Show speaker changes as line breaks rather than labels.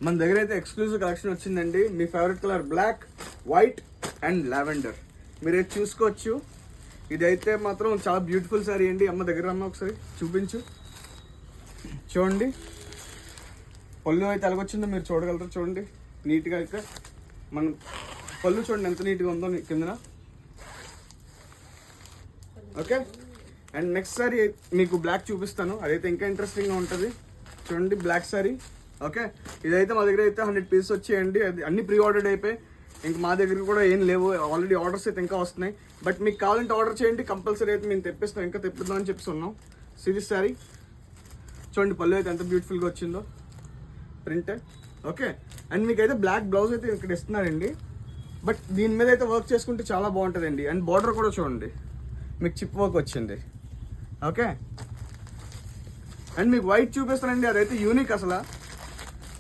మన దగ్గర అయితే ఎక్స్క్లూజివ్ కలెక్షన్ వచ్చిందండి. మీ favourite colour black, white and lavender మీరు చూసుకోవచ్చు. ఇదైతే మాత్రం చాలా బ్యూటిఫుల్ సారీ అండి. అమ్మ దగ్గర అమ్మ ఒకసారి చూపించు, చూడండి. పళ్ళు అయితే ఎలాగొచ్చిందో మీరు చూడగలరు. చూడండి నీట్గా అయితే మన పళ్ళు చూడండి ఎంత నీట్గా ఉందో కిందన. ఓకే, అండ్ నెక్స్ట్ సారీ మీకు బ్లాక్ చూపిస్తాను. అదైతే ఇంకా ఇంట్రెస్టింగ్గా ఉంటుంది. చూడండి బ్లాక్ సారీ. ఓకే, ఇదైతే మా దగ్గర అయితే 100 పీసెస్ వచ్చాయండి. అది అన్ని ప్రీ ఆర్డర్డ్ అయిపోయి ఇంక మా దగ్గర కూడా ఏం లేవు. ఆల్రెడీ ఆర్డర్స్ అయితే ఇంకా వస్తున్నాయి. బట్ మీకు కావాలంటే ఆర్డర్ చేయండి, కంపల్సరీ అయితే మేము తెప్పిస్తాం. ఇంకా తెప్పిద్దాం అని చెప్పిస్తున్నాం. సిరీస్ సారీ చూడండి, పళ్ళు అయితే ఎంత బ్యూటిఫుల్గా వచ్చిందో ప్రింట్. ఓకే, అండ్ మీకు అయితే బ్లాక్ బ్లౌజ్ అయితే ఇక్కడ ఇస్తున్నారండి. బట్ దీని మీద అయితే వర్క్ చేసుకుంటే చాలా బాగుంటుందండి. అండ్ బార్డర్ కూడా చూడండి మీకు చిప్ వర్క్ వచ్చింది. ఓకే, అండ్ మీకు వైట్ చూపిస్తానండి. అదైతే యూనిక్ అసలు.